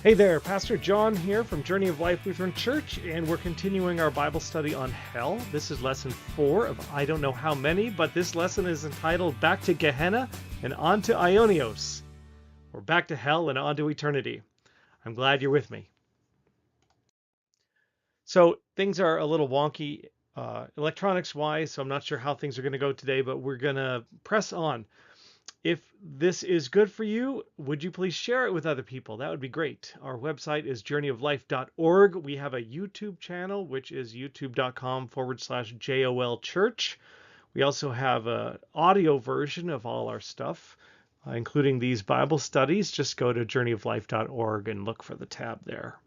Hey there, Pastor John here from Journey of Life Lutheran Church, and we're continuing our Bible study on hell. This is lesson 4 of I don't know how many, but this lesson is entitled Back to Gehenna and On to Aionios, or Back to Hell and On to Eternity. I'm glad you're with me. So things are a little wonky electronics-wise, so I'm not sure how things are going to go today, but we're going to press on. If this is good for you, would you please share it with other people? That would be great. Our website is journeyoflife.org. We have a YouTube channel, which is youtube.com/JOL Church. We also have an audio version of all our stuff, including these Bible studies. Just go to journeyoflife.org and look for the tab there.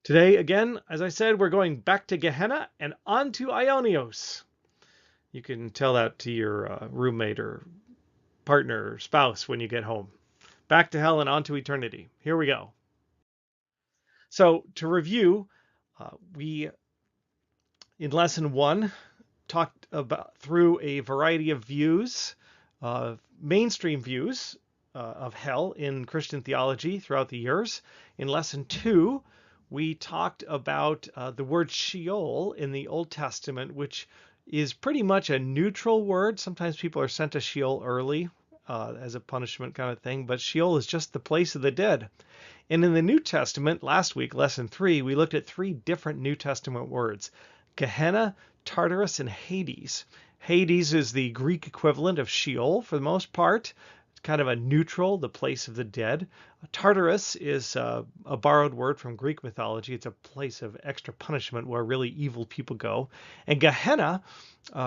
Today, again, as I said, we're going back to Gehenna and on to Aionios. You can tell that to your roommate or partner or spouse when you get home. Back to hell and on to eternity. Here we go. So to review, we in lesson 1 talked about through a variety of views, mainstream views of hell in Christian theology throughout the years. In lesson 2, we talked about the word Sheol in the Old Testament, which is pretty much a neutral word. Sometimes people are sent to Sheol early as a punishment kind of thing, but Sheol is just the place of the dead. And in the New Testament, last week, lesson 3, we looked at 3 different New Testament words: Gehenna, Tartarus, and Hades. Hades is the Greek equivalent of Sheol for the most part. It's kind of a neutral, the place of the dead. Tartarus is a borrowed word from Greek mythology. It's a place of extra punishment where really evil people go. And Gehenna,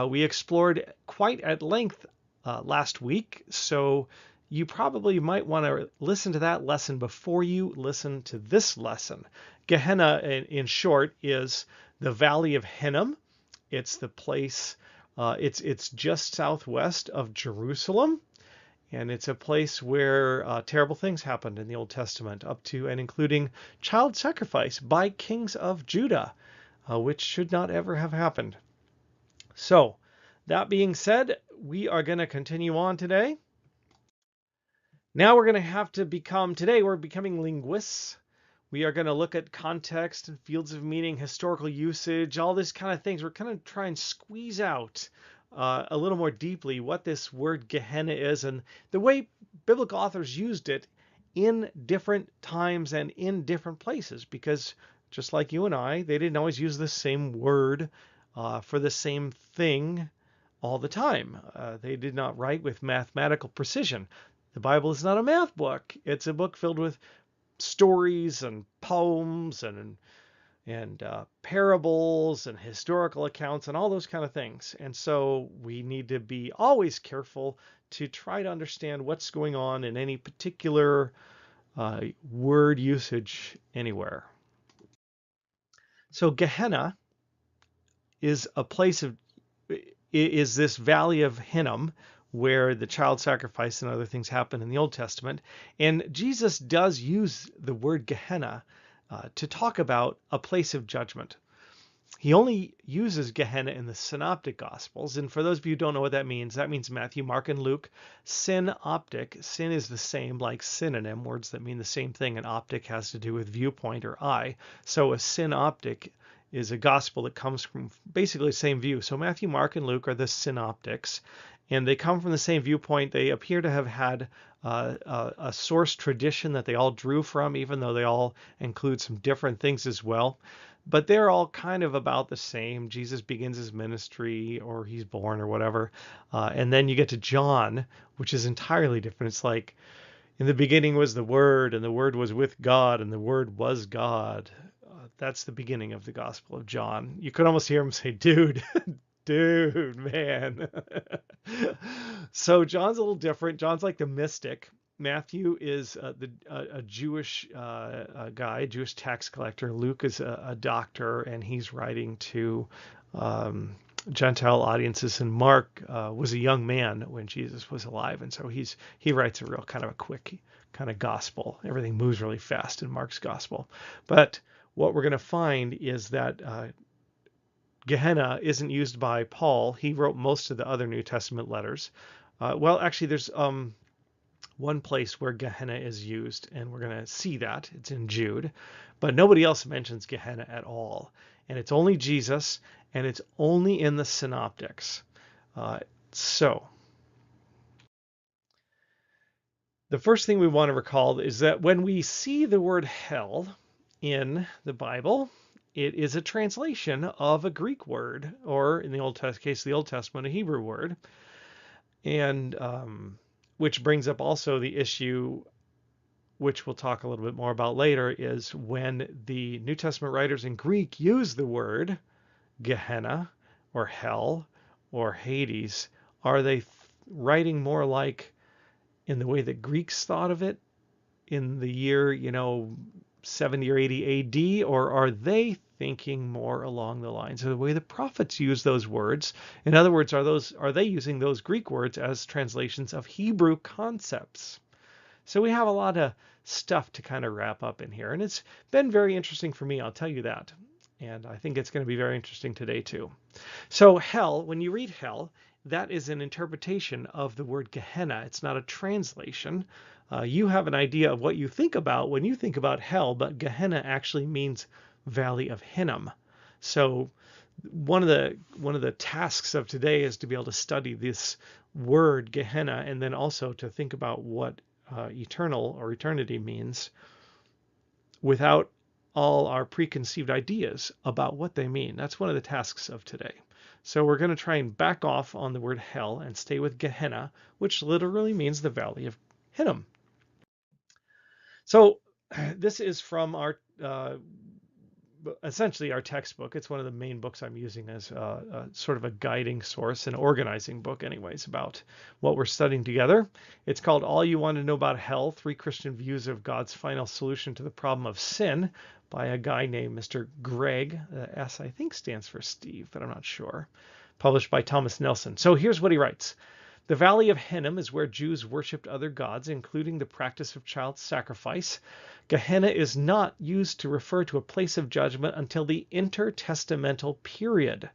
we explored quite at length last week, so you probably might want to listen to that lesson before you listen to this lesson. Gehenna, in short, is the Valley of Hinnom. It's the place, it's just southwest of Jerusalem. And it's a place where terrible things happened in the Old Testament, up to and including child sacrifice by kings of Judah, which should not ever have happened. So, that being said, we are going to continue on today. Now we're going to have to today we're becoming linguists. We are going to look at context and fields of meaning, historical usage, all this kind of things. We're kind of trying to squeeze out a little more deeply what this word Gehenna is and the way biblical authors used it in different times and in different places, because just like you and I, they didn't always use the same word for the same thing all the time. They did not write with mathematical precision. The Bible is not a math book. It's a book filled with stories and poems and parables and historical accounts and all those kind of things. And so we need to be always careful to try to understand what's going on in any particular word usage anywhere. So Gehenna is a place is this Valley of Hinnom, where the child sacrifice and other things happen in the Old Testament. And Jesus does use the word Gehenna to talk about a place of judgment. He only uses Gehenna in the Synoptic Gospels. And for those of you who don't know what that means Matthew, Mark, and Luke. Synoptic, sin is the same, like synonym, words that mean the same thing, and optic has to do with viewpoint or eye. So a synoptic is a gospel that comes from basically the same view. So Matthew, Mark, and Luke are the synoptics, and they come from the same viewpoint. They appear to have had a source tradition that they all drew from, even though they all include some different things as well. But they're all kind of about the same. Jesus begins his ministry, or he's born, or whatever. And then you get to John, which is entirely different. It's like, in the beginning was the Word, and the Word was with God, and the Word was God. That's the beginning of the Gospel of John. You could almost hear him say, dude, man. So John's a little different. John's like the mystic. Matthew is a Jewish guy, Jewish tax collector. Luke is a doctor, and he's writing to Gentile audiences. And Mark was a young man when Jesus was alive, and so he writes a real kind of a quick kind of gospel. Everything moves really fast in Mark's gospel. But what we're going to find is that Gehenna isn't used by Paul. He wrote most of the other New Testament letters. Well, actually, there's one place where Gehenna is used, and we're going to see that. It's in Jude. But nobody else mentions Gehenna at all. And it's only Jesus, and it's only in the synoptics. So the first thing we want to recall is that when we see the word hell in the Bible, it is a translation of a Greek word, or in the Old Testament, a Hebrew word. And which brings up also the issue, which we'll talk a little bit more about later, is when the New Testament writers in Greek use the word Gehenna or hell or Hades, are they writing more like in the way that Greeks thought of it in the year, 70 or 80 AD, or are they thinking more along the lines of the way the prophets use those words? In other words, are they using those Greek words as translations of Hebrew concepts? So we have a lot of stuff to kind of wrap up in here, and it's been very interesting for me, I'll tell you that. And I think it's going to be very interesting today too. So hell, when you read hell, that is an interpretation of the word Gehenna. It's not a translation. You have an idea of what you think about when you think about hell, but Gehenna actually means Valley of Hinnom. So one of the tasks of today is to be able to study this word Gehenna, and then also to think about what eternal or eternity means without all our preconceived ideas about what they mean. That's one of the tasks of today. So we're going to try and back off on the word hell and stay with Gehenna, which literally means the Valley of Hinnom. So this is from our essentially our textbook. It's one of the main books I'm using as a sort of a guiding source, an organizing book anyways, about what we're studying together. It's called All You Want to Know About Hell, 3 Christian Views of God's Final Solution to the Problem of Sin, by a guy named Mr. Greg. S, I think, stands for Steve, but I'm not sure. Published by Thomas Nelson. So here's what he writes. The Valley of Hinnom is where Jews worshipped other gods, including the practice of child sacrifice. Gehenna is not used to refer to a place of judgment until the intertestamental period.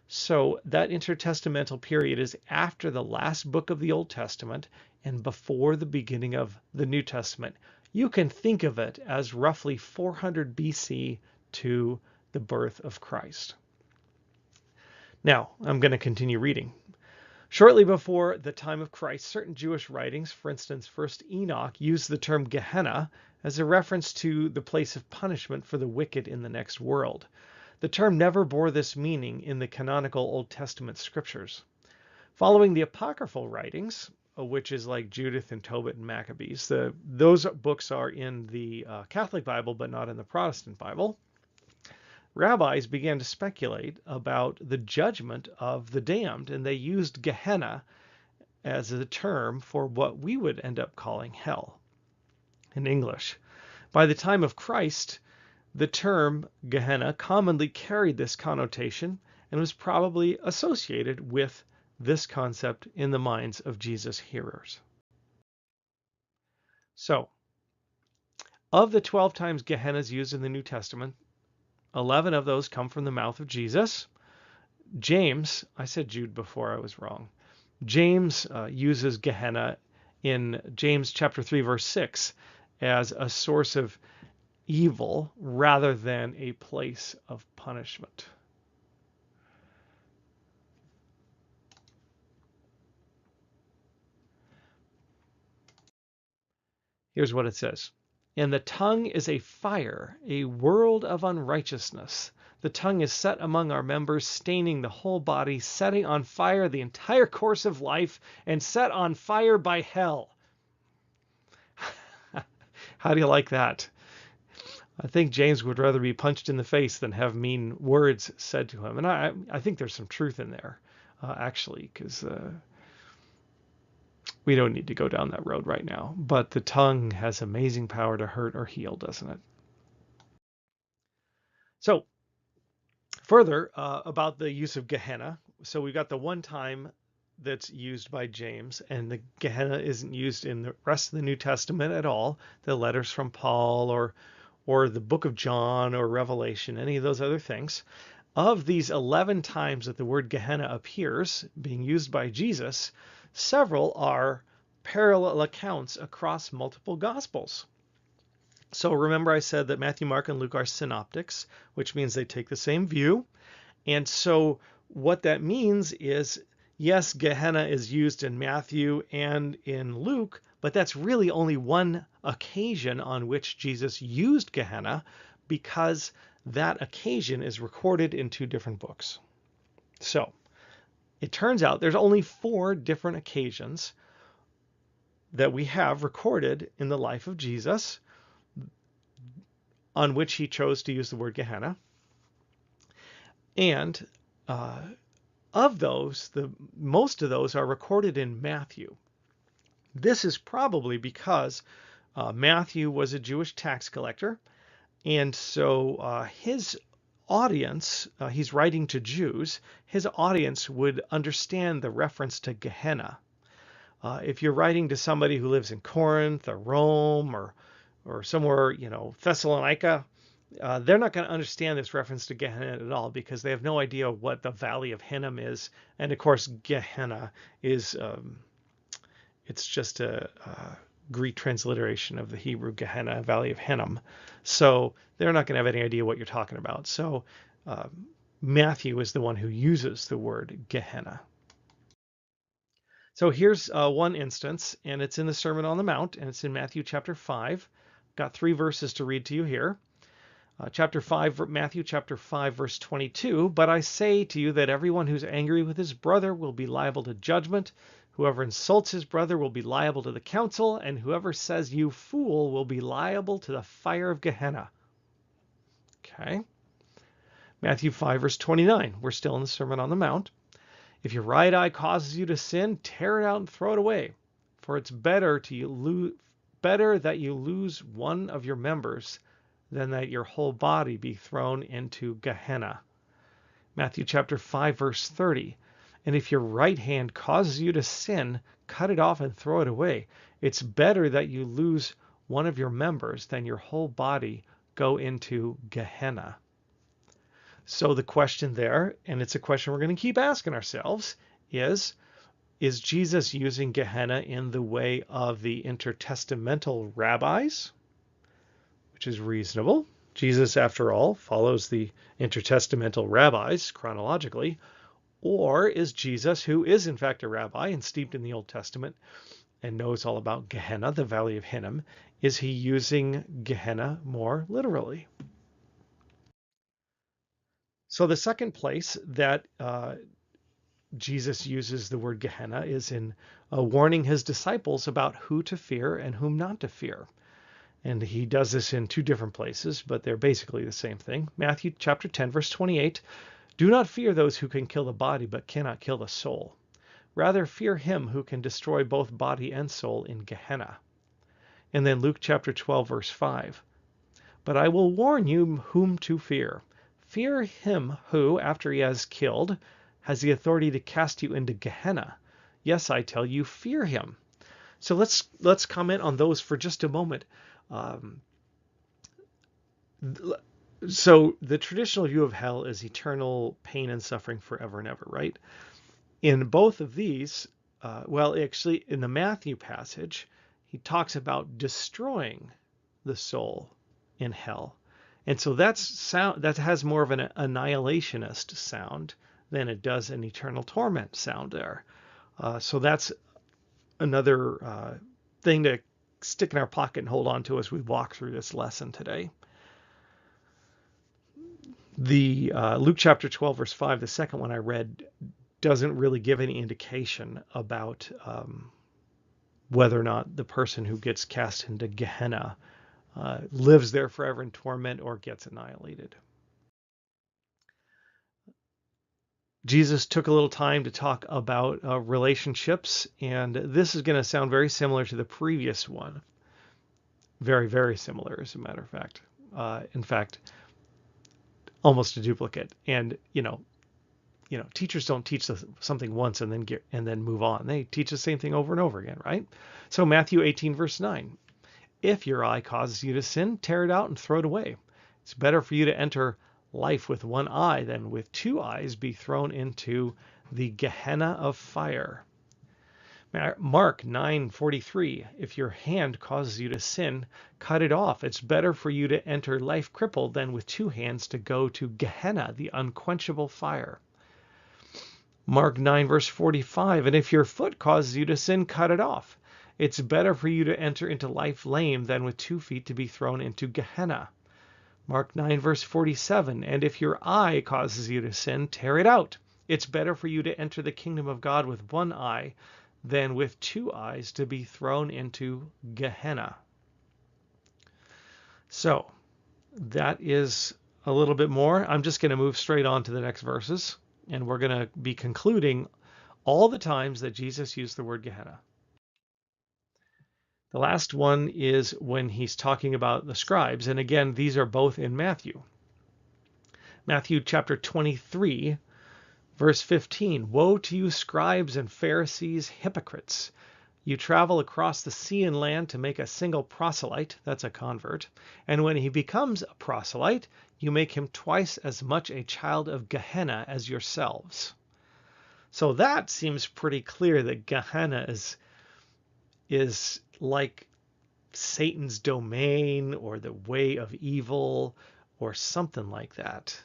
So that intertestamental period is after the last book of the Old Testament and before the beginning of the New Testament. You can think of it as roughly 400 BC to the birth of Christ. Now, I'm going to continue reading. Shortly before the time of Christ, certain Jewish writings, for instance, 1st Enoch, used the term Gehenna as a reference to the place of punishment for the wicked in the next world. The term never bore this meaning in the canonical Old Testament scriptures. Following the apocryphal writings, which is like Judith and Tobit and Maccabees, those books are in the Catholic Bible but not in the Protestant Bible, rabbis began to speculate about the judgment of the damned, and they used Gehenna as a term for what we would end up calling hell in English. By the time of Christ, the term Gehenna commonly carried this connotation and was probably associated with this concept in the minds of Jesus' hearers. So, of the 12 times Gehenna is used in the New Testament, 11 of those come from the mouth of Jesus. James, I said Jude before, I was wrong. James uses Gehenna in James chapter 3, verse 6 as a source of evil rather than a place of punishment. Here's what it says. And the tongue is a fire, a world of unrighteousness. The tongue is set among our members, staining the whole body, setting on fire the entire course of life, and set on fire by hell. How do you like that? I think James would rather be punched in the face than have mean words said to him. And I think there's some truth in there, actually, because we don't need to go down that road right now. But the tongue has amazing power to hurt or heal, doesn't it? So, further about the use of Gehenna. So we've got the one time that's used by James, and the Gehenna isn't used in the rest of the New Testament at all. The letters from Paul or the book of John or Revelation, any of those other things. Of these 11 times that the word Gehenna appears being used by Jesus, several are parallel accounts across multiple Gospels. So remember I said that Matthew, Mark, and Luke are synoptics, which means they take the same view. And so what that means is, yes, Gehenna is used in Matthew and in Luke, but that's really only one occasion on which Jesus used Gehenna, because that occasion is recorded in 2 different books. So it turns out there's only 4 different occasions that we have recorded in the life of Jesus on which he chose to use the word Gehenna. And of those, most of those are recorded in Matthew. This is probably because Matthew was a Jewish tax collector, and so his audience, he's writing to Jews, his audience would understand the reference to Gehenna. If you're writing to somebody who lives in Corinth or Rome or somewhere, Thessalonica, they're not going to understand this reference to Gehenna at all, because they have no idea what the Valley of Hinnom is. And of course, Gehenna is, it's just a Greek transliteration of the Hebrew Gehenna, Valley of Hinnom. So they're not going to have any idea what you're talking about. So Matthew is the one who uses the word Gehenna. So here's one instance, and it's in the Sermon on the Mount, and it's in Matthew chapter 5. Got 3 verses to read to you here. Matthew chapter 5, verse 22, "But I say to you that everyone who's angry with his brother will be liable to judgment. Whoever insults his brother will be liable to the council, and whoever says you fool will be liable to the fire of Gehenna." Okay. Matthew 5, verse 29. We're still in the Sermon on the Mount. "If your right eye causes you to sin, tear it out and throw it away. For it's better that you lose one of your members than that your whole body be thrown into Gehenna." Matthew chapter 5, verse 30. "And if your right hand causes you to sin, cut it off and throw it away. It's better that you lose one of your members than your whole body go into Gehenna." So the question there, and it's a question we're going to keep asking ourselves, is Jesus using Gehenna in the way of the intertestamental rabbis? Which is reasonable. Jesus, after all, follows the intertestamental rabbis chronologically. Or is Jesus, who is in fact a rabbi and steeped in the Old Testament and knows all about Gehenna, the Valley of Hinnom, is he using Gehenna more literally? So the second place that Jesus uses the word Gehenna is in warning his disciples about who to fear and whom not to fear. And he does this in 2 different places, but they're basically the same thing. Matthew chapter 10, verse 28, "Do not fear those who can kill the body but cannot kill the soul. Rather fear him who can destroy both body and soul in Gehenna." And then Luke chapter 12, verse 5, "But I will warn you whom to fear. Fear him who, after he has killed, has the authority to cast you into Gehenna. Yes, I tell you, fear him." So let's comment on those for just a moment. So the traditional view of hell is eternal pain and suffering forever and ever, right? In both of these, actually in the Matthew passage, he talks about destroying the soul in hell. And so that has more of an annihilationist sound than it does an eternal torment sound there. So that's another thing to stick in our pocket and hold on to as we walk through this lesson today. The Luke chapter 12, verse 5, the second one I read, doesn't really give any indication about whether or not the person who gets cast into Gehenna lives there forever in torment or gets annihilated. Jesus took a little time to talk about relationships, and this is going to sound very similar to the previous one. Very, very similar, as a matter of fact. In fact, almost a duplicate. And teachers don't teach something once and then move on. They teach the same thing over and over again, right? So Matthew 18, verse 9. "If your eye causes you to sin, tear it out and throw it away. It's better for you to enter life with one eye than with 2 eyes be thrown into the Gehenna of fire." Mark 9:43, if your hand causes you to sin, cut it off. It's better for you to enter life crippled than with two hands to go to Gehenna, the unquenchable fire. Mark 9 verse 45, and if your foot causes you to sin, cut it off. It's better for you to enter into life lame than with 2 feet to be thrown into Gehenna. Mark 9 verse 47, and if your eye causes you to sin, tear it out. It's better for you to enter the kingdom of God with one eye than with 2 eyes to be thrown into Gehenna. So that is a little bit more. I'm just going to move straight on to the next verses, and we're going to be concluding all the times that Jesus used the word Gehenna. The last one is when he's talking about the scribes, and again, these are both in Matthew. Matthew chapter 23, verse 15, woe to you scribes and Pharisees, hypocrites! You travel across the sea and land to make a single proselyte, that's a convert, and when he becomes a proselyte, you make him twice as much a child of Gehenna as yourselves. So that seems pretty clear that Gehenna is like Satan's domain or the way of evil or something like that.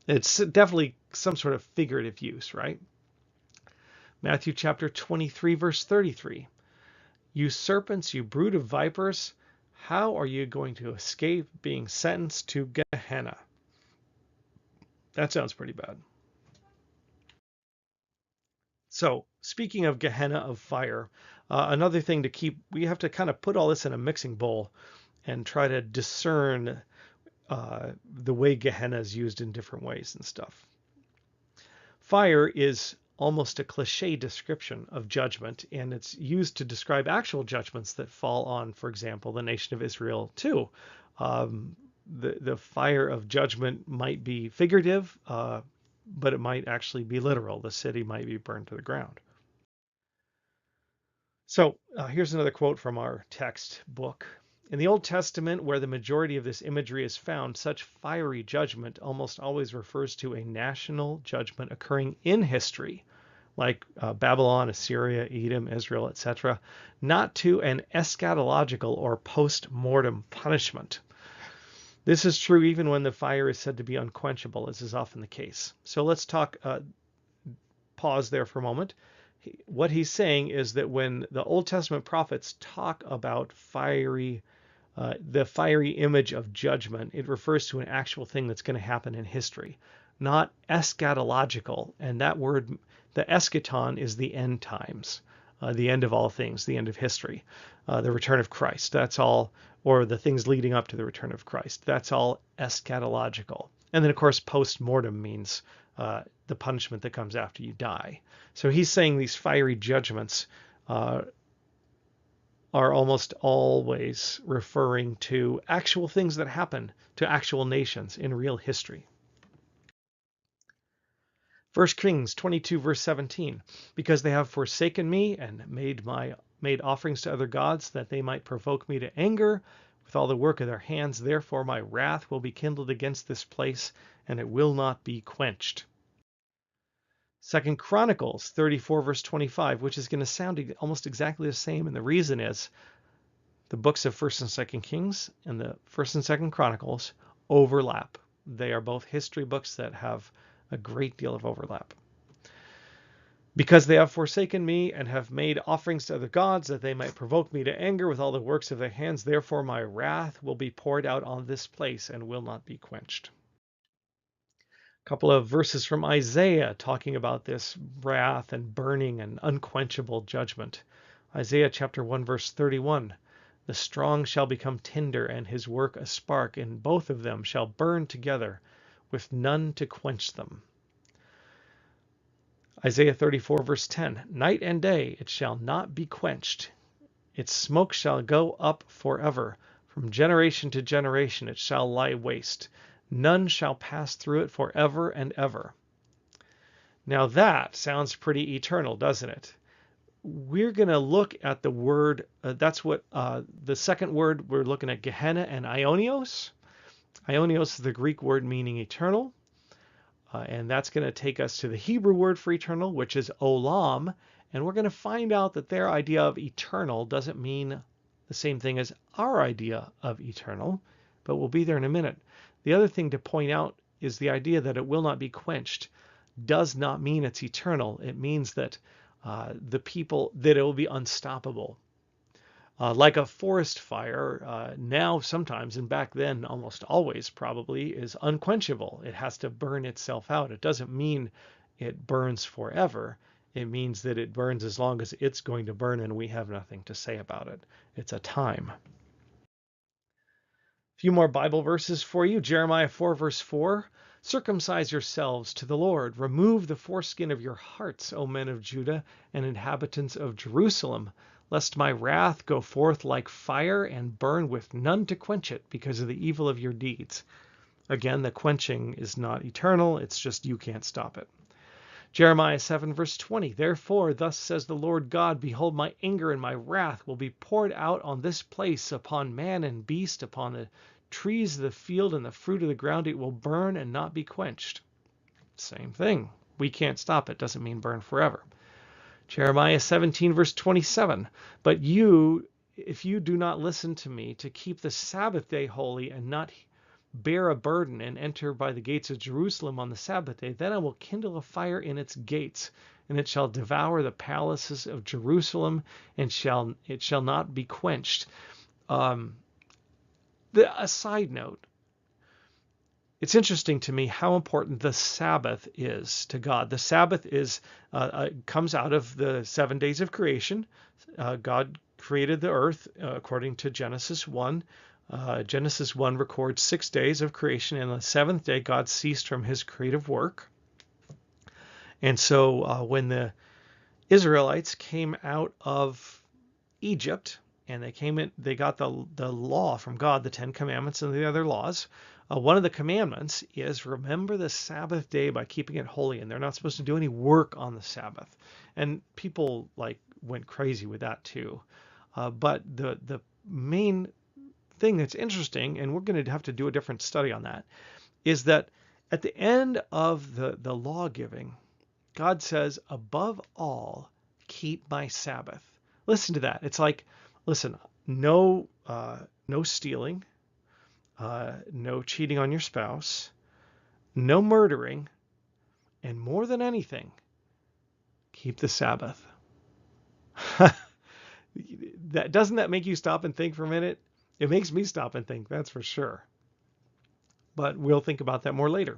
It's definitely some sort of figurative use, right? Matthew chapter 23, verse 33. You serpents, you brood of vipers, how are you going to escape being sentenced to Gehenna? That sounds pretty bad. So, speaking of Gehenna of fire, another thing to keep, we have to kind of put all this in a mixing bowl and try to discern the way Gehenna is used in different ways and stuff. Fire is almost a cliche description of judgment, and it's used to describe actual judgments that fall on, for example, the nation of Israel too. The fire of judgment might be figurative, but it might actually be literal. The city might be burned to the ground. So here's another quote from our text book. In the Old Testament, where the majority of this imagery is found, such fiery judgment almost always refers to a national judgment occurring in history, like Babylon, Assyria, Edom, Israel, etc., not to an eschatological or post-mortem punishment. This is true even when the fire is said to be unquenchable, as is often the case. So let's pause there for a moment. What he's saying is that when the Old Testament prophets talk about the fiery image of judgment, it refers to an actual thing that's going to happen in history, not eschatological. And that word, the eschaton, is the end times, the end of all things, the end of history, the return of Christ. That's all, or the things leading up to the return of Christ. That's all eschatological. And then, of course, post-mortem means the punishment that comes after you die. So he's saying these fiery judgments are almost always referring to actual things that happen to actual nations in real history. 1 Kings 22 verse 17, because they have forsaken me and made offerings to other gods that they might provoke me to anger with all the work of their hands, therefore my wrath will be kindled against this place and it will not be quenched. 2 Chronicles 34 verse 25, which is going to sound almost exactly the same, and the reason is the books of 1st and 2nd Kings and the 1st and 2nd Chronicles overlap. They are both history books that have a great deal of overlap. Because they have forsaken me and have made offerings to other gods that they might provoke me to anger with all the works of their hands, therefore my wrath will be poured out on this place and will not be quenched. A couple of verses from Isaiah talking about this wrath and burning and unquenchable judgment. Isaiah chapter 1 verse 31. The strong shall become tinder and his work a spark, and both of them shall burn together with none to quench them. Isaiah 34 verse 10. Night and day it shall not be quenched. Its smoke shall go up forever. From generation to generation it shall lie waste. None shall pass through it forever and ever. Now that sounds pretty eternal, doesn't it? We're going to look at the word, that's what the second word, we're looking at Gehenna and Aionios. Aionios is the Greek word meaning eternal. And that's going to take us to the Hebrew word for eternal, which is olam. And we're going to find out that their idea of eternal doesn't mean the same thing as our idea of eternal, but we'll be there in a minute. The other thing to point out is the idea that it will not be quenched does not mean it's eternal. It means that that it will be unstoppable. Like a forest fire, now sometimes, and back then almost always probably, is unquenchable. It has to burn itself out. It doesn't mean it burns forever. It means that it burns as long as it's going to burn and we have nothing to say about it. It's a time. A few more Bible verses for you. Jeremiah 4 verse 4. Circumcise yourselves to the Lord. Remove the foreskin of your hearts, O men of Judah and inhabitants of Jerusalem, lest my wrath go forth like fire and burn with none to quench it because of the evil of your deeds. Again, the quenching is not eternal. It's just you can't stop it. Jeremiah 7 verse 20. Therefore, thus says the Lord God, behold, my anger and my wrath will be poured out on this place, upon man and beast, upon the trees of the field and the fruit of the ground. It will burn and not be quenched. Same thing. We can't stop it. Doesn't mean burn forever. Jeremiah 17 verse 27. But you, if you do not listen to me to keep the Sabbath day holy and not bear a burden and enter by the gates of Jerusalem on the Sabbath day, then I will kindle a fire in its gates, and it shall devour the palaces of Jerusalem, and it shall not be quenched. A side note, it's interesting to me how important the Sabbath is to God. The Sabbath comes out of the 7 days of creation. God created the earth according to Genesis 1. Genesis 1 records 6 days of creation, and on the seventh day God ceased from his creative work. And so when the Israelites came out of Egypt, and they got the law from God, the 10 Commandments and the other laws. One of the commandments is remember the Sabbath day by keeping it holy, and they're not supposed to do any work on the Sabbath. And people went crazy with that too. But the main thing that's interesting, and we're going to have to do a different study on that, is that at the end of the law giving, God says, above all, keep my Sabbath. Listen to that. It's like, listen, no stealing, no cheating on your spouse, no murdering, and more than anything, keep the Sabbath. Doesn't that make you stop and think for a minute? It makes me stop and think, that's for sure. But we'll think about that more later.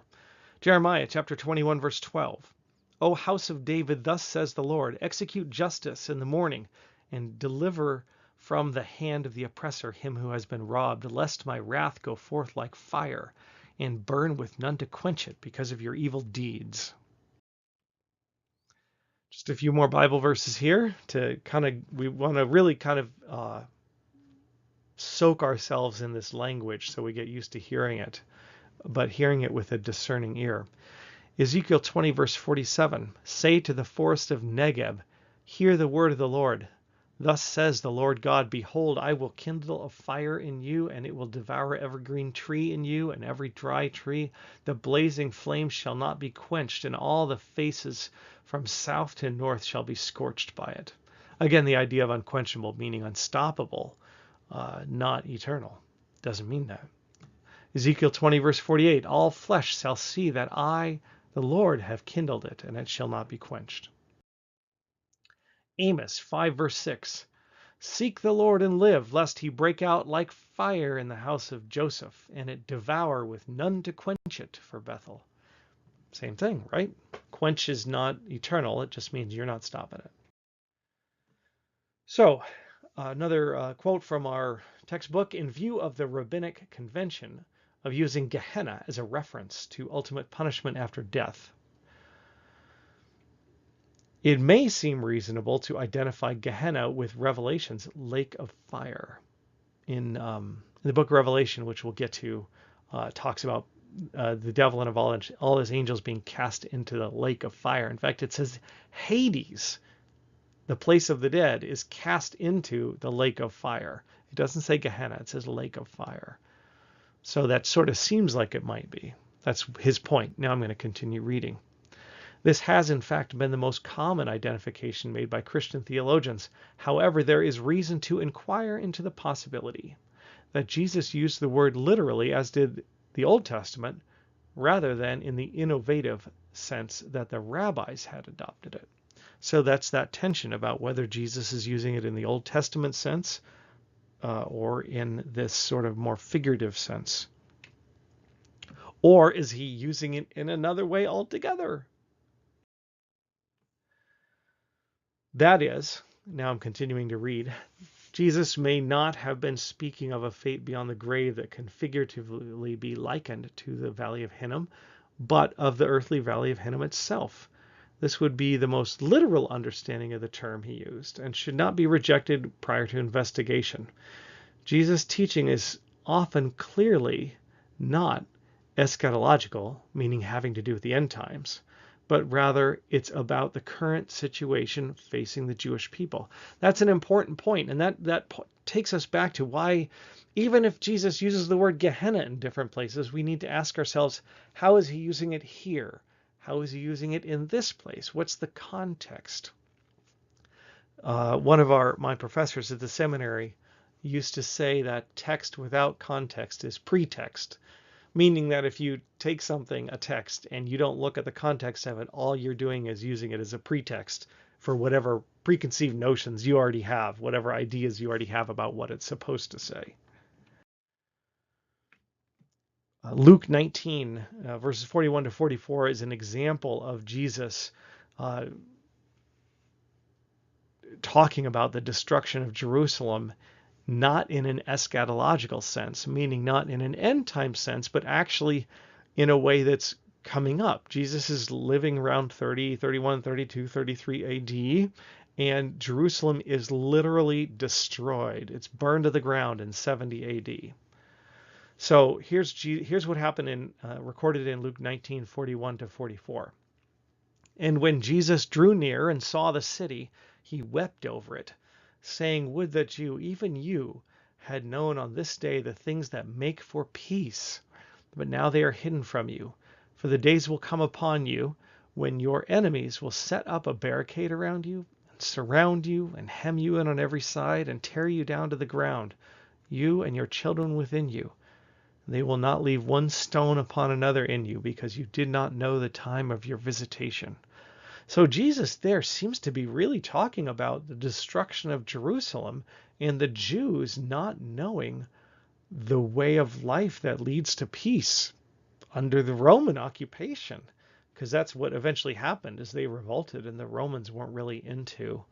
Jeremiah chapter 21, verse 12. O house of David, thus says the Lord, execute justice in the morning and deliver from the hand of the oppressor him who has been robbed, lest my wrath go forth like fire and burn with none to quench it because of your evil deeds. Just a few more Bible verses here we want to really soak ourselves in this language so we get used to hearing it, but hearing it with a discerning ear. Ezekiel 20 verse 47, say to the forest of Negeb, hear the word of the Lord. Thus says the Lord God, behold, I will kindle a fire in you, and it will devour every green tree in you, and every dry tree. The blazing flame shall not be quenched, and all the faces from south to north shall be scorched by it. Again, the idea of unquenchable meaning unstoppable, not eternal. Doesn't mean that. Ezekiel 20 verse 48, all flesh shall see that I, the Lord, have kindled it, and it shall not be quenched. Amos 5 verse 6, seek the Lord and live, lest he break out like fire in the house of Joseph, and it devour with none to quench it for Bethel. Same thing, right? Quench is not eternal. It just means you're not stopping it. So, another quote from our textbook, in view of the rabbinic convention of using Gehenna as a reference to ultimate punishment after death, it may seem reasonable to identify Gehenna with Revelation's lake of fire. In the book of Revelation, which we'll get to, talks about the devil and all his angels being cast into the lake of fire. In fact, it says Hades, the place of the dead, is cast into the lake of fire. It doesn't say Gehenna, it says lake of fire. So that sort of seems like it might be. That's his point. Now I'm going to continue reading. This has, in fact, been the most common identification made by Christian theologians. However, there is reason to inquire into the possibility that Jesus used the word literally, as did the Old Testament, rather than in the innovative sense that the rabbis had adopted it. So that's that tension about whether Jesus is using it in the Old Testament sense or in this sort of more figurative sense. Or is he using it in another way altogether? That is, now I'm continuing to read, Jesus may not have been speaking of a fate beyond the grave that can figuratively be likened to the Valley of Hinnom, but of the earthly Valley of Hinnom itself. This would be the most literal understanding of the term he used and should not be rejected prior to investigation. Jesus' teaching is often clearly not eschatological, meaning having to do with the end times, but rather it's about the current situation facing the Jewish people. That's an important point, and that takes us back to why, even if Jesus uses the word Gehenna in different places, we need to ask ourselves, how is he using it here? How is he using it in this place? What's the context? One of my professors at the seminary used to say that text without context is pretext, meaning that if you take something, a text, and you don't look at the context of it, all you're doing is using it as a pretext for whatever preconceived notions you already have, whatever ideas you already have about what it's supposed to say. Luke 19, verses 41 to 44 is an example of Jesus talking about the destruction of Jerusalem, not in an eschatological sense, meaning not in an end time sense, but actually in a way that's coming up. Jesus is living around 30, 31, 32, 33 AD, and Jerusalem is literally destroyed. It's burned to the ground in 70 AD. So here's what happened recorded in Luke 19, 41 to 44. And when Jesus drew near and saw the city, he wept over it, saying, would that you, even you, had known on this day the things that make for peace. But now they are hidden from you. For the days will come upon you when your enemies will set up a barricade around you, and surround you, and hem you in on every side, and tear you down to the ground, you and your children within you. They will not leave one stone upon another in you, because you did not know the time of your visitation. So Jesus there seems to be really talking about the destruction of Jerusalem and the Jews not knowing the way of life that leads to peace under the Roman occupation, because that's what eventually happened, is they revolted, and the Romans weren't really into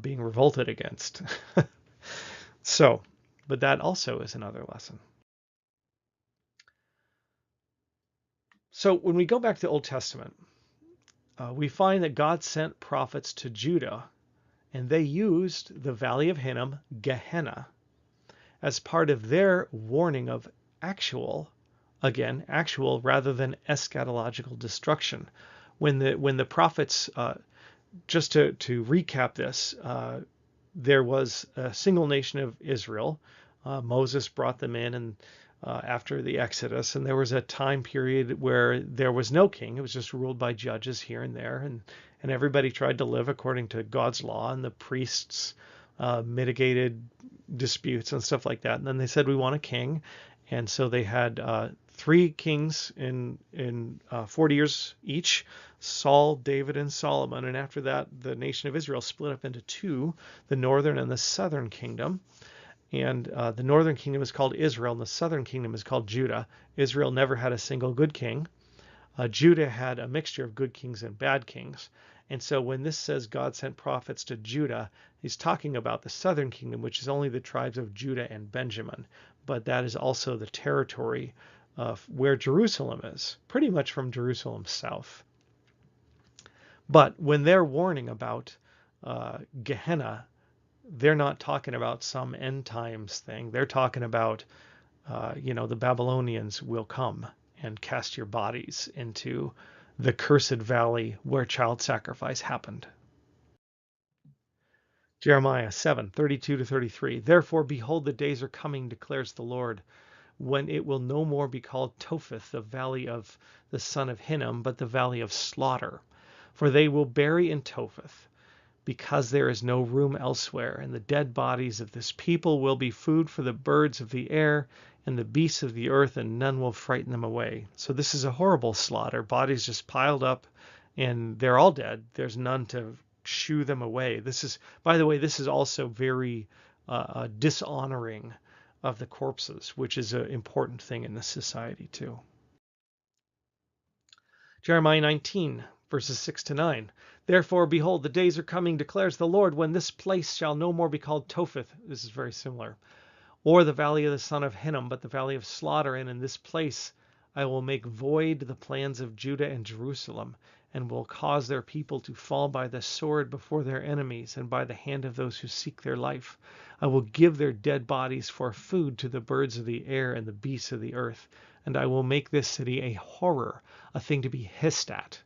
being revolted against. So, but that also is another lesson. So when we go back to the Old Testament, we find that God sent prophets to Judah, and they used the Valley of Hinnom, Gehenna, as part of their warning of actual rather than eschatological destruction. When the prophets, just to recap this, there was a single nation of Israel. Moses brought them in, and after the Exodus, and there was a time period where there was no king. It was just ruled by judges here and there, and everybody tried to live according to God's law, and the priests mitigated disputes and stuff like that. And then they said, we want a king, and so they had 3 kings in 40 years each, Saul, David, and Solomon. And after that, the nation of Israel split up into 2, the northern and the southern kingdom. And the northern kingdom is called Israel, and the southern kingdom is called Judah. Israel never had a single good king. Judah had a mixture of good kings and bad kings. And so when this says God sent prophets to Judah, he's talking about the southern kingdom, which is only the tribes of Judah and Benjamin. But that is also the territory of where Jerusalem is, pretty much from Jerusalem south. But when they're warning about Gehenna, they're not talking about some end times thing. They're talking about, the Babylonians will come and cast your bodies into the cursed valley where child sacrifice happened. Jeremiah 7:32 to 33. Therefore, behold, the days are coming, declares the Lord, when it will no more be called Topheth, the valley of the son of Hinnom, but the valley of slaughter. For they will bury in Topheth, because there is no room elsewhere, and the dead bodies of this people will be food for the birds of the air and the beasts of the earth, and none will frighten them away. So this is a horrible slaughter. Bodies just piled up, and they're all dead. There's none to shoo them away. This is, by the way, this is also very dishonoring of the corpses, which is an important thing in this society too. Jeremiah 19, verses 6 to 9. Therefore, behold, the days are coming, declares the Lord, when this place shall no more be called Topheth. This is very similar. Or the valley of the son of Hinnom, but the valley of slaughter. And in this place I will make void the plans of Judah and Jerusalem, and will cause their people to fall by the sword before their enemies, and by the hand of those who seek their life. I will give their dead bodies for food to the birds of the air and the beasts of the earth, and I will make this city a horror, a thing to be hissed at.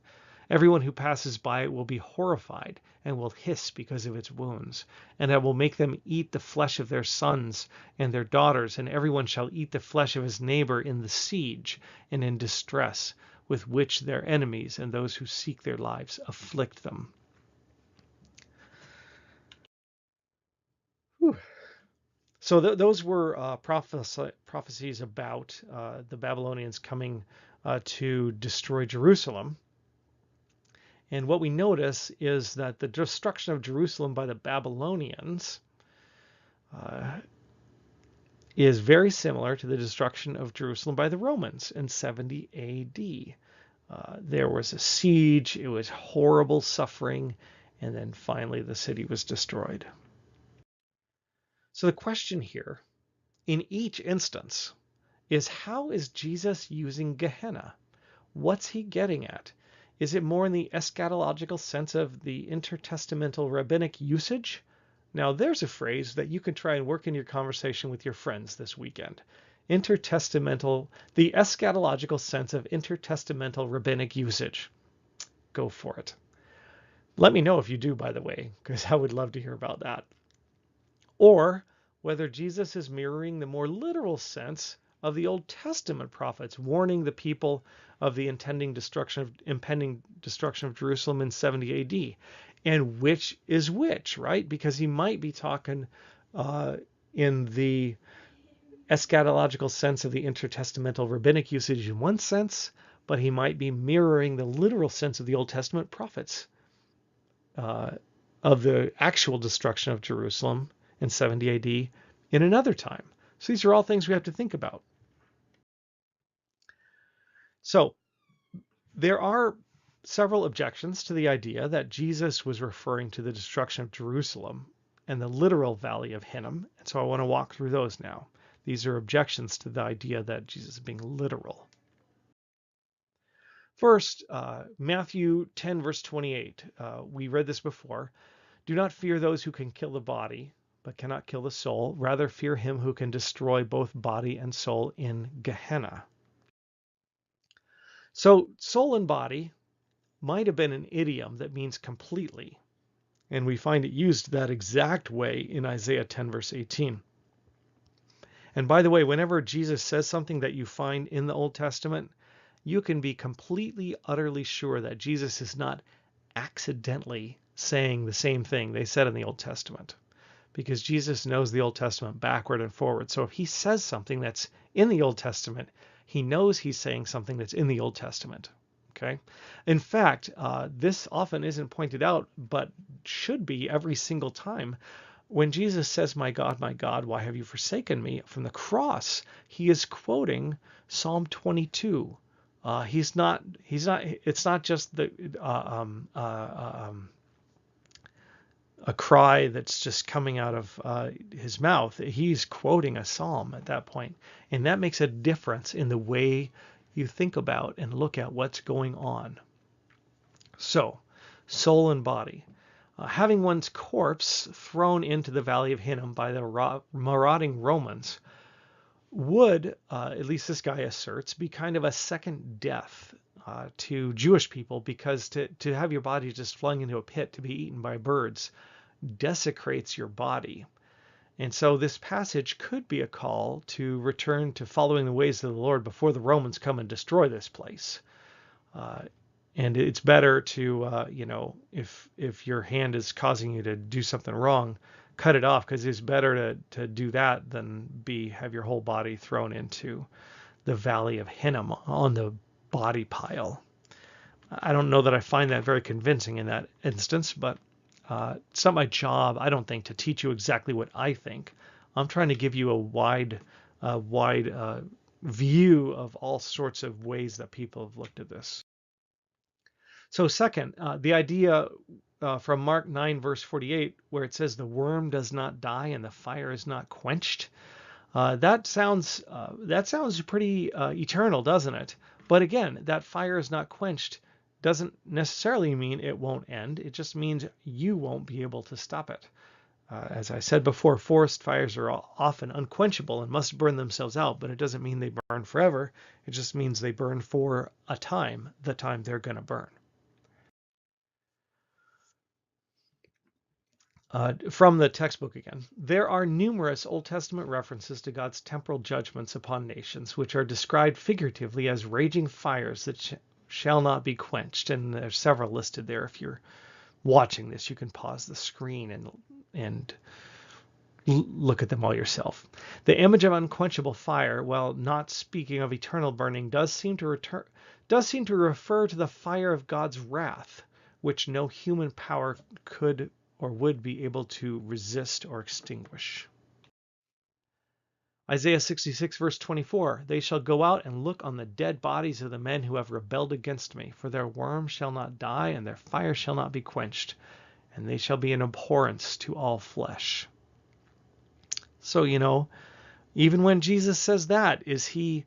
Everyone who passes by it will be horrified and will hiss because of its wounds. And I will make them eat the flesh of their sons and their daughters, and everyone shall eat the flesh of his neighbor in the siege and in distress with which their enemies and those who seek their lives afflict them. Whew. So those were prophecies about the Babylonians coming to destroy Jerusalem. And what we notice is that the destruction of Jerusalem by the Babylonians is very similar to the destruction of Jerusalem by the Romans in 70 AD. There was a siege, it was horrible suffering, and then finally the city was destroyed. So the question here, in each instance, is how is Jesus using Gehenna? What's he getting at? Is it more in the eschatological sense of the intertestamental rabbinic usage? Now, there's a phrase that you can try and work in your conversation with your friends this weekend. Intertestamental, the eschatological sense of intertestamental rabbinic usage. Go for it. Let me know if you do, by the way, because I would love to hear about that. Or whether Jesus is mirroring the more literal sense of the Old Testament prophets warning the people of the impending destruction of Jerusalem in 70 AD. And which is which, right? Because he might be talking in the eschatological sense of the intertestamental rabbinic usage in one sense, but he might be mirroring the literal sense of the Old Testament prophets of the actual destruction of Jerusalem in 70 AD in another time. So these are all things we have to think about. So there are several objections to the idea that Jesus was referring to the destruction of Jerusalem and the literal valley of Hinnom. And so I want to walk through those now. These are objections to the idea that Jesus is being literal. First, Matthew 10, verse 28. We read this before. Do not fear those who can kill the body, but cannot kill the soul. Rather fear him who can destroy both body and soul in Gehenna. So soul and body might have been an idiom that means completely. And we find it used that exact way in Isaiah 10, verse 18. And by the way, whenever Jesus says something that you find in the Old Testament, you can be completely, utterly sure that Jesus is not accidentally saying the same thing they said in the Old Testament, because Jesus knows the Old Testament backward and forward. So if he says something that's in the Old Testament, he knows he's saying something that's in the Old Testament. Okay. In fact, this often isn't pointed out, but should be every single time. When Jesus says, my God, why have you forsaken me?" from the cross, he is quoting Psalm 22. It's not just a cry that's just coming out of his mouth. He's quoting a psalm at that point, and that makes a difference in the way you think about and look at what's going on. So, soul and body. Having one's corpse thrown into the Valley of Hinnom by the marauding Romans would, at least this guy asserts, be kind of a second death to Jewish people, because to have your body just flung into a pit to be eaten by birds desecrates your body. And so this passage could be a call to return to following the ways of the Lord before the Romans come and destroy this place. And it's better to, if your hand is causing you to do something wrong, cut it off, because it's better to do that than have your whole body thrown into the valley of Hinnom on the body pile. I don't know that I find that very convincing in that instance, but it's not my job, I don't think, to teach you exactly what I think. I'm trying to give you a wide view of all sorts of ways that people have looked at this. So second, the idea from Mark 9, verse 48, where it says the worm does not die and the fire is not quenched. That sounds pretty eternal, doesn't it? But again, that fire is not quenched doesn't necessarily mean it won't end. It just means you won't be able to stop it. As I said before, forest fires are often unquenchable and must burn themselves out, but it doesn't mean they burn forever. It just means they burn for a time, the time they're going to burn. From the textbook again, there are numerous Old Testament references to God's temporal judgments upon nations, which are described figuratively as raging fires that shall not be quenched. And there's several listed there. If you're watching this, you can pause the screen and look at them all yourself. The image of unquenchable fire, while not speaking of eternal burning, does seem to refer to the fire of God's wrath, which no human power could or would be able to resist or extinguish. Isaiah 66, verse 24, they shall go out and look on the dead bodies of the men who have rebelled against me, for their worm shall not die, and their fire shall not be quenched, and they shall be an abhorrence to all flesh. So, even when Jesus says that, is he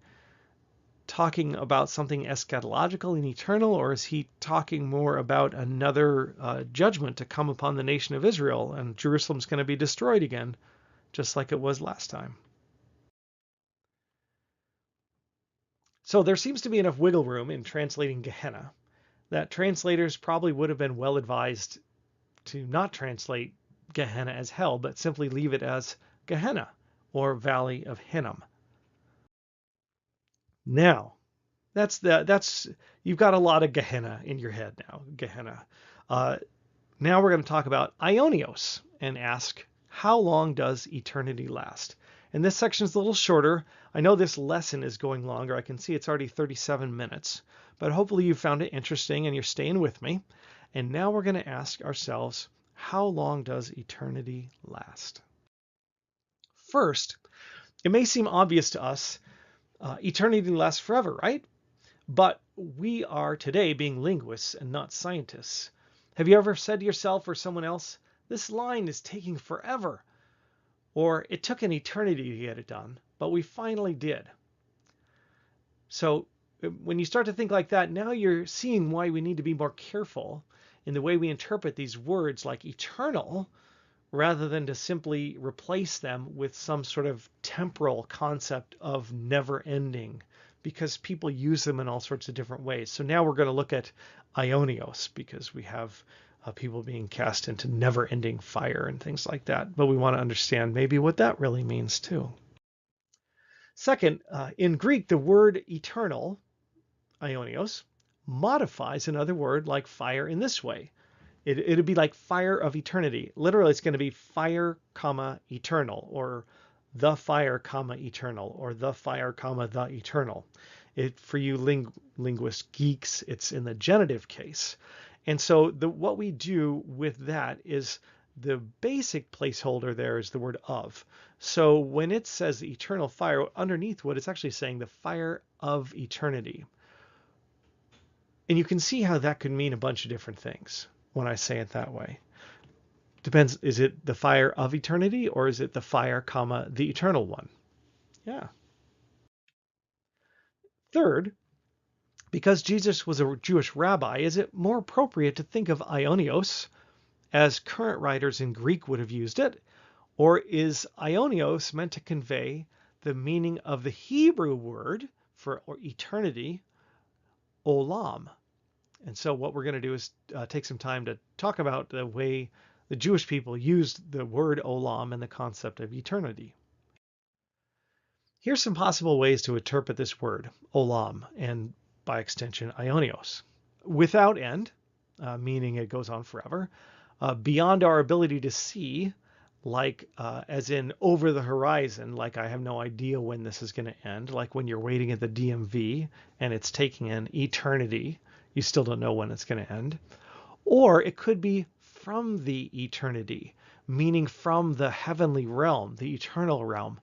talking about something eschatological and eternal, or is he talking more about another judgment to come upon the nation of Israel, and Jerusalem's going to be destroyed again, just like it was last time? So there seems to be enough wiggle room in translating Gehenna that translators probably would have been well advised to not translate Gehenna as hell, but simply leave it as Gehenna, or Valley of Hinnom. Now, you've got a lot of Gehenna in your head now. Gehenna. Now we're going to talk about Aionios and ask, how long does eternity last? And this section is a little shorter. I know this lesson is going longer. I can see it's already 37 minutes, but hopefully you found it interesting and you're staying with me. And now we're going to ask ourselves, how long does eternity last? First, it may seem obvious to us, eternity lasts forever, right? But we are today being linguists and not scientists. Have you ever said to yourself or someone else, this line is taking forever? Or it took an eternity to get it done, but we finally did. So when you start to think like that, now you're seeing why we need to be more careful in the way we interpret these words like eternal, rather than to simply replace them with some sort of temporal concept of never ending, because people use them in all sorts of different ways. So now we're going to look at Aionios, because we have people being cast into never-ending fire and things like that. But we want to understand maybe what that really means too. Second, in Greek, the word eternal, Aionios, modifies another word like fire in this way. It'd be like fire of eternity. Literally, it's going to be fire, comma, eternal, or the fire, comma, eternal, or the fire, comma, the eternal. For you linguist geeks, it's in the genitive case. And so what we do with that is the basic placeholder there is the word of. So when it says eternal fire, underneath what it's actually saying, the fire of eternity. And you can see how that could mean a bunch of different things when I say it that way. Depends, is it the fire of eternity, or is it the fire, comma, the eternal one? Yeah. Third, because Jesus was a Jewish rabbi, is it more appropriate to think of Aionios as current writers in Greek would have used it? Or is Aionios meant to convey the meaning of the Hebrew word for eternity, olam? And so what we're going to do is take some time to talk about the way the Jewish people used the word olam and the concept of eternity. Here's some possible ways to interpret this word, olam, and by extension, Aionios. Without end, meaning it goes on forever. Beyond our ability to see, like as in over the horizon, like I have no idea when this is going to end, like when you're waiting at the DMV and it's taking an eternity, you still don't know when it's going to end. Or it could be from the eternity, meaning from the heavenly realm, the eternal realm,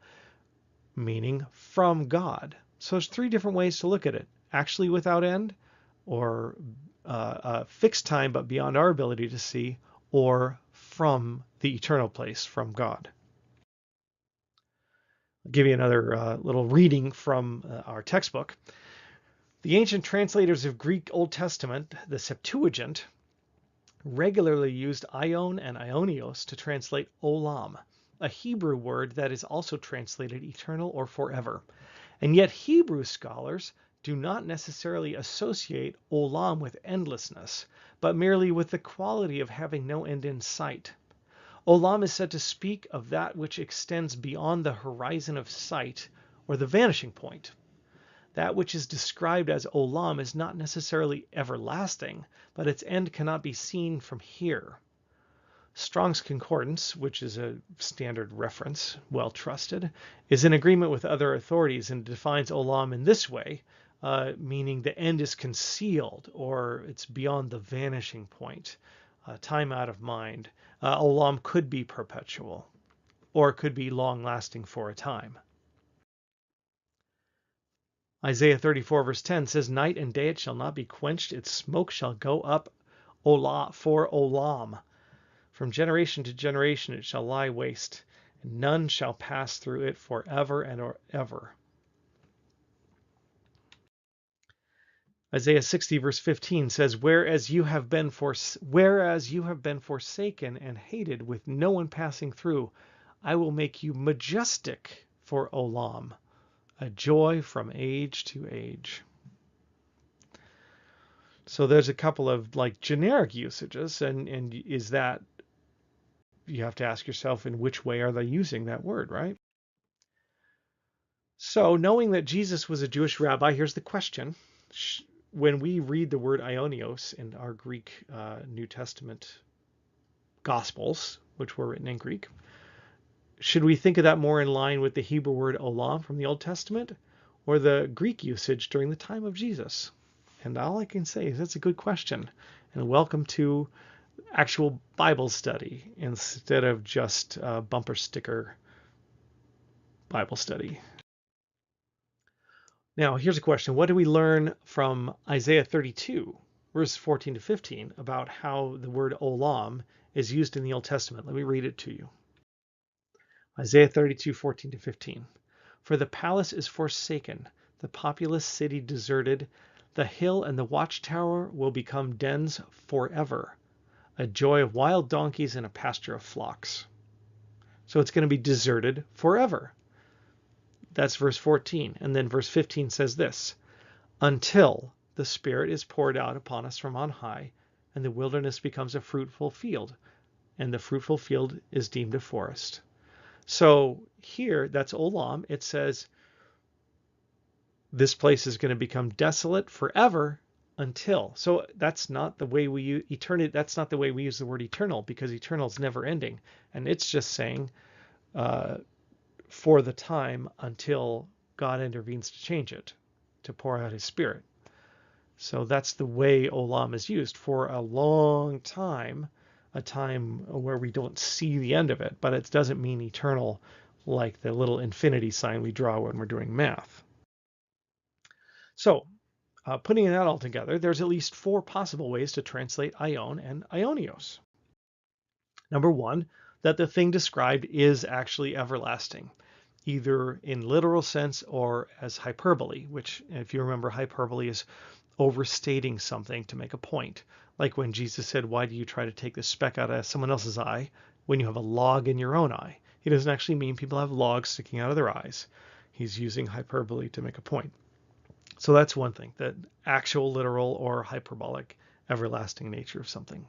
meaning from God. So there's three different ways to look at it. Actually without end, or fixed time but beyond our ability to see, or from the eternal place, from God. I'll give you another little reading from our textbook. The ancient translators of Greek Old Testament, the Septuagint, regularly used aion and aionios to translate olam, a Hebrew word that is also translated eternal or forever. And yet Hebrew scholars do not necessarily associate olam with endlessness, but merely with the quality of having no end in sight. Olam is said to speak of that which extends beyond the horizon of sight or the vanishing point. That which is described as olam is not necessarily everlasting, but its end cannot be seen from here. Strong's Concordance, which is a standard reference, well trusted, is in agreement with other authorities and defines olam in this way, meaning the end is concealed or it's beyond the vanishing point, time out of mind. Olam could be perpetual or it could be long lasting for a time. Isaiah 34 verse 10 says, "Night and day it shall not be quenched, its smoke shall go up for olam. From generation to generation it shall lie waste, and none shall pass through it forever and ever." Isaiah 60 verse 15 says, whereas you have been forsaken and hated with no one passing through, I will make you majestic for olam, a joy from age to age. So there's a couple of like generic usages, and is that, you have to ask yourself, in which way are they using that word, right? So knowing that Jesus was a Jewish rabbi, here's the question. When we read the word Aionios in our Greek New Testament Gospels, which were written in Greek, should we think of that more in line with the Hebrew word olam from the Old Testament, or the Greek usage during the time of Jesus? And all I can say is that's a good question. And welcome to actual Bible study instead of just bumper sticker Bible study. Now, here's a question. What do we learn from Isaiah 32, verses 14 to 15, about how the word olam is used in the Old Testament? Let me read it to you. Isaiah 32, 14 to 15. "For the palace is forsaken, the populous city deserted. The hill and the watchtower will become dens forever, a joy of wild donkeys and a pasture of flocks." So it's going to be deserted forever. That's verse 14. And then verse 15 says this, "Until the Spirit is poured out upon us from on high, and the wilderness becomes a fruitful field, and the fruitful field is deemed a forest." So here, that's olam. It says this place is going to become desolate forever until. So that's not the way we use eternity. That's not the way we use the word eternal, because eternal is never ending. And it's just saying for the time until God intervenes to change it, to pour out his Spirit. So that's the way olam is used, for a long time, a time where we don't see the end of it, but it doesn't mean eternal like the little infinity sign we draw when we're doing math. So putting that all together, there's at least four possible ways to translate aion and aionios. Number one, that the thing described is actually everlasting, either in literal sense or as hyperbole, which, if you remember, hyperbole is overstating something to make a point. Like when Jesus said, "Why do you try to take the speck out of someone else's eye when you have a log in your own eye?" He doesn't actually mean people have logs sticking out of their eyes. He's using hyperbole to make a point. So that's one thing, the actual literal or hyperbolic everlasting nature of something.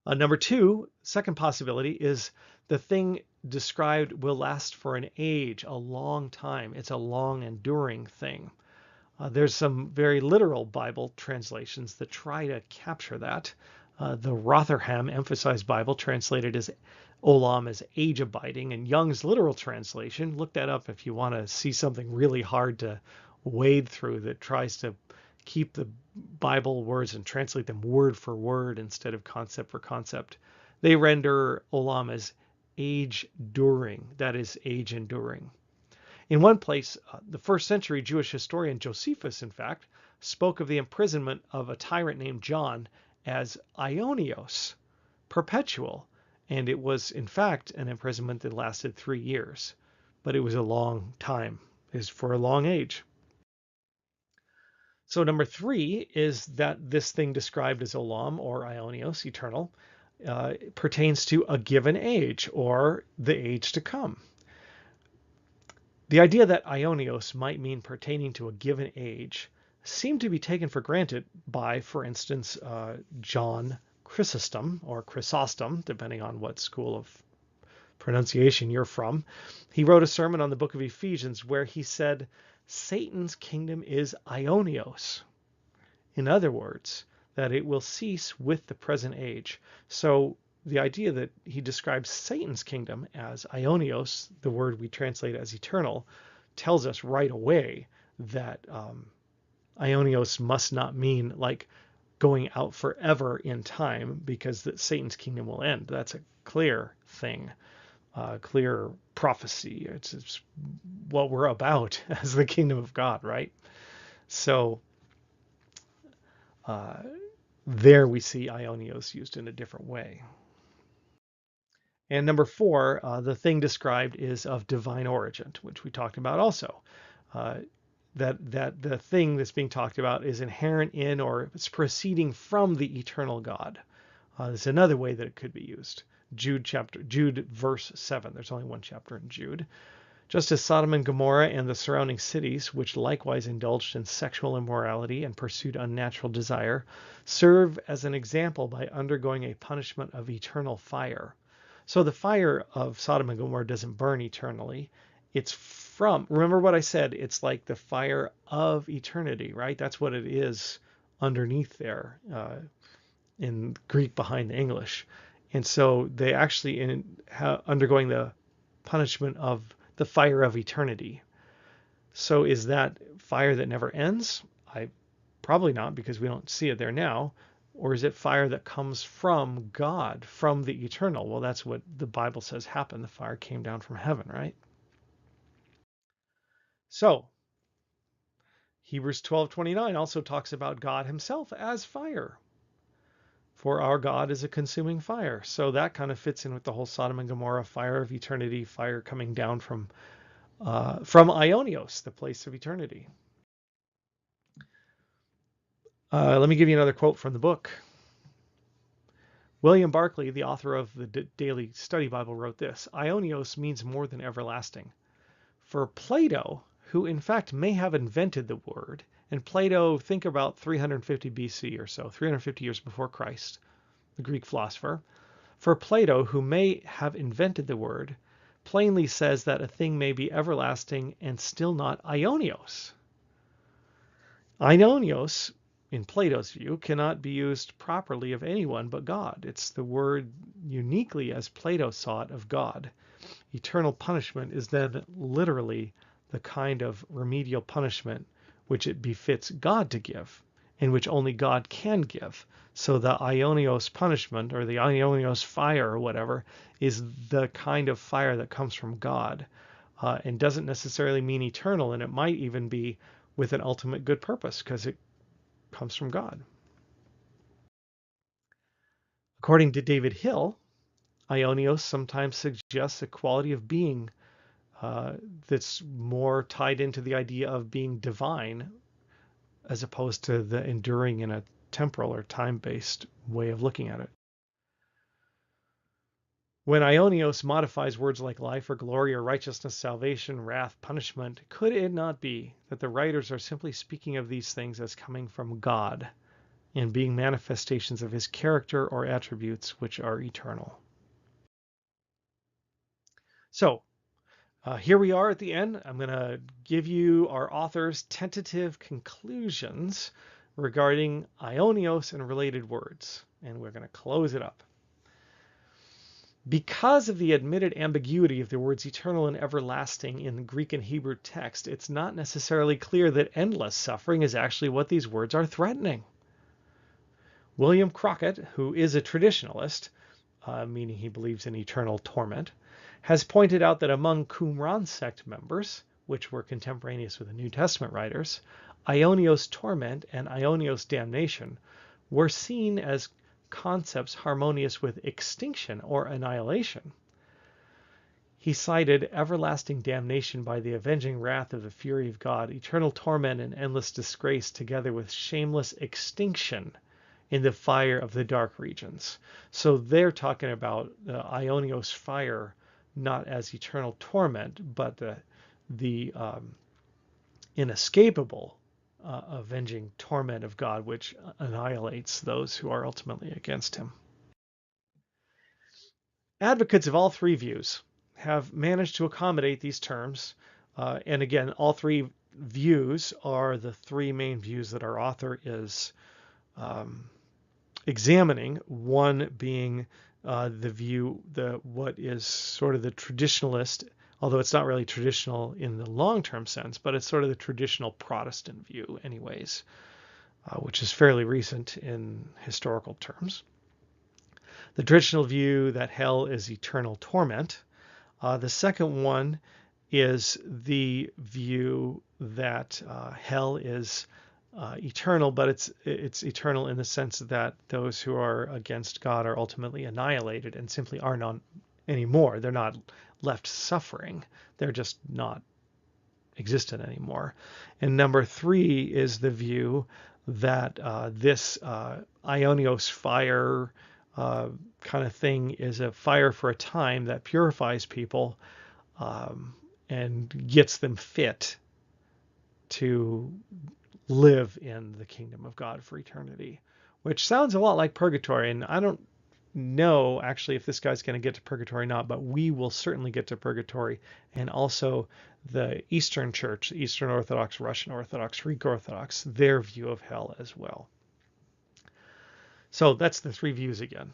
Number two, second possibility, is the thing described will last for an age, a long time. It's a long enduring thing. There's some very literal Bible translations that try to capture that. The Rotherham Emphasized Bible translated as olam as age abiding, and Young's literal translation, look that up if you want to see something really hard to wade through that tries to keep the Bible words and translate them word for word instead of concept for concept. They render olam as age during, that is, age enduring. In one place, the first century Jewish historian Josephus, in fact, spoke of the imprisonment of a tyrant named John as Aionios, perpetual, and it was, in fact, an imprisonment that lasted 3 years. But it was a long time, is for a long age. So number 3 is that this thing described as olam, or Aionios, eternal, pertains to a given age, or the age to come. The idea that Aionios might mean pertaining to a given age seemed to be taken for granted by, for instance, John Chrysostom, or Chrysostom, depending on what school of pronunciation you're from. He wrote a sermon on the book of Ephesians where he said, Satan's kingdom is Aionios. In other words, that it will cease with the present age. So the idea that he describes Satan's kingdom as Aionios, the word we translate as eternal, tells us right away that Aionios must not mean like going out forever in time, because that Satan's kingdom will end. That's a clear thing, clear prophecy. It's what we're about as the kingdom of God, right? So there we see Aionios used in a different way. And number 4, the thing described is of divine origin, which we talked about also. That the thing that's being talked about is inherent in, or it's proceeding from the eternal God. There's another way that it could be used. Jude verse 7. There's only one chapter in Jude. Just as Sodom and Gomorrah and the surrounding cities, which likewise indulged in sexual immorality and pursued unnatural desire, serve as an example by undergoing a punishment of eternal fire. So the fire of Sodom and Gomorrah doesn't burn eternally. It's from, remember what I said, it's like the fire of eternity, right? That's what it is underneath there in Greek behind the English. And so they actually undergoing the punishment of the fire of eternity. So is that fire that never ends? Probably not, because we don't see it there now. Or is it fire that comes from God, from the eternal? Well, that's what the Bible says happened. The fire came down from heaven, right? So Hebrews 12:29 also talks about God himself as fire. For our God is a consuming fire. So that kind of fits in with the whole Sodom and Gomorrah fire of eternity, fire coming down from Aionios, the place of eternity. Let me give you another quote from the book. William Barclay, the author of the Daily Study Bible, wrote this: Aionios means more than everlasting. For Plato, who in fact may have invented the word, and Plato, think about 350 BC or so, 350 years before Christ, the Greek philosopher. For Plato, who may have invented the word, plainly says that a thing may be everlasting and still not Aionios. Aionios, in Plato's view, cannot be used properly of anyone but God. It's the word uniquely as Plato saw it of God. Eternal punishment is then literally the kind of remedial punishment which it befits God to give, and which only God can give. So the Aionios punishment, or the Aionios fire or whatever, is the kind of fire that comes from God, and doesn't necessarily mean eternal, and it might even be with an ultimate good purpose because it comes from God. According to David Hill, Aionios sometimes suggests a quality of being that's more tied into the idea of being divine, as opposed to the enduring in a temporal or time-based way of looking at it. When Aionios modifies words like life or glory or righteousness, salvation, wrath, punishment, could it not be that the writers are simply speaking of these things as coming from God and being manifestations of his character or attributes which are eternal? So, Here we are at the end. I'm going to give you our author's tentative conclusions regarding Aionios and related words, and we're going to close it up. Because of the admitted ambiguity of the words eternal and everlasting in the Greek and Hebrew text, it's not necessarily clear that endless suffering is actually what these words are threatening. William Crockett, who is a traditionalist, meaning he believes in eternal torment, has pointed out that among Qumran sect members, which were contemporaneous with the New Testament writers, Aionios torment and Aionios damnation were seen as concepts harmonious with extinction or annihilation. He cited everlasting damnation by the avenging wrath of the fury of God, eternal torment and endless disgrace, together with shameless extinction in the fire of the dark regions. So they're talking about the Aionios fire, not as eternal torment, but the inescapable avenging torment of God, which annihilates those who are ultimately against him. Advocates of all three views have managed to accommodate these terms. And again, all three views are the three main views that our author is examining, one being the view, what is sort of the traditionalist, although it's not really traditional in the long-term sense, but it's sort of the traditional Protestant view anyways, which is fairly recent in historical terms. The traditional view that hell is eternal torment. The second one is the view that hell is eternal, but it's eternal in the sense that those who are against God are ultimately annihilated and simply are not anymore. They're not left suffering. They're just not existent anymore. And number three is the view that this Aionios fire kind of thing is a fire for a time that purifies people and gets them fit to live in the kingdom of God for eternity, which sounds a lot like purgatory. And I don't know actually if this guy's going to get to purgatory or not, but we will certainly get to purgatory. And also the Eastern Church, Eastern Orthodox, Russian Orthodox, Greek Orthodox, their view of hell as well. So that's the three views again.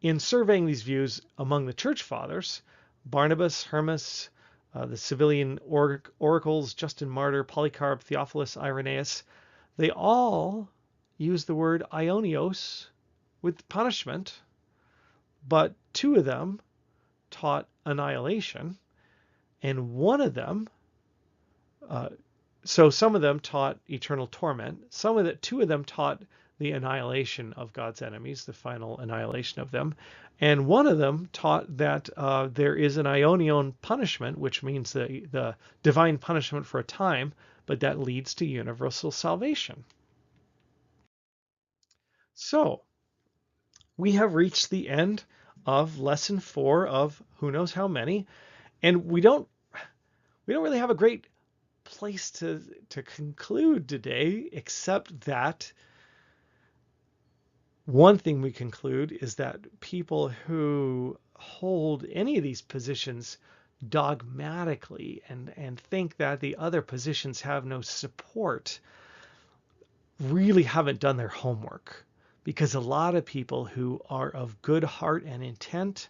In surveying these views among the church fathers, Barnabas, Hermas, the civilian oracles, Justin Martyr, Polycarp, Theophilus, Irenaeus, they all use the word Aionios with punishment, but two of them taught annihilation, and one of them, so some of them taught eternal torment, two of them taught the annihilation of God's enemies, the final annihilation of them. And one of them taught that there is an Ionian punishment, which means the divine punishment for a time, but that leads to universal salvation. So we have reached the end of lesson 4 of Who Knows How Many, and we don't really have a great place to conclude today, except that one thing we conclude is that people who hold any of these positions dogmatically and think that the other positions have no support really haven't done their homework, because a lot of people who are of good heart and intent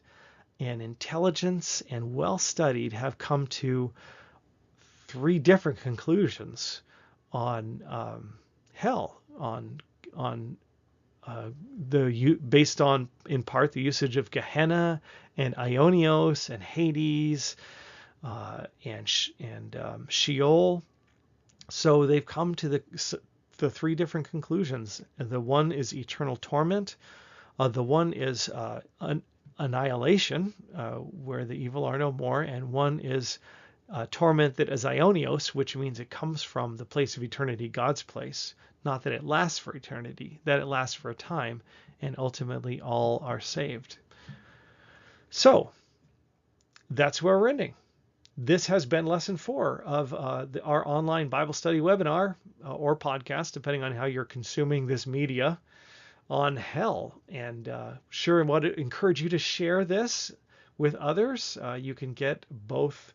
and intelligence and well studied have come to 3 different conclusions on hell, based on, in part, the usage of Gehenna and Aionios and Hades and Sheol. So they've come to the 3 different conclusions. The one is eternal torment. The one is annihilation, where the evil are no more. And one is torment that is Aionios, which means it comes from the place of eternity, God's place. Not that it lasts for eternity, that it lasts for a time, and ultimately all are saved. So that's where we're ending. This has been lesson 4 of our online Bible study webinar or podcast, depending on how you're consuming this media, on hell. And sure, I want to encourage you to share this with others. You can get both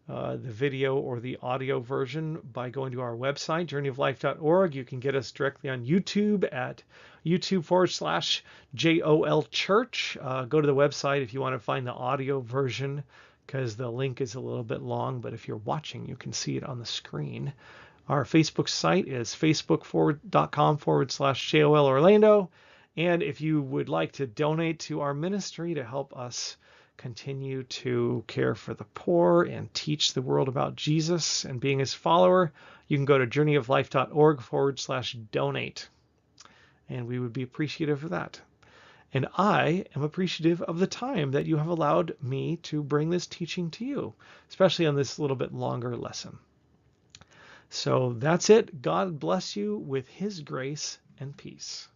the video or the audio version by going to our website, journeyoflife.org. You can get us directly on YouTube at YouTube.com/JOL Church. Go to the website if you want to find the audio version, because the link is a little bit long, but if you're watching, you can see it on the screen. Our Facebook site is facebook.com/JOL Orlando. And if you would like to donate to our ministry to help us continue to care for the poor and teach the world about Jesus and being his follower, you can go to journeyoflife.org/donate. And we would be appreciative of that. And I am appreciative of the time that you have allowed me to bring this teaching to you, especially on this little bit longer lesson. So that's it. God bless you with his grace and peace.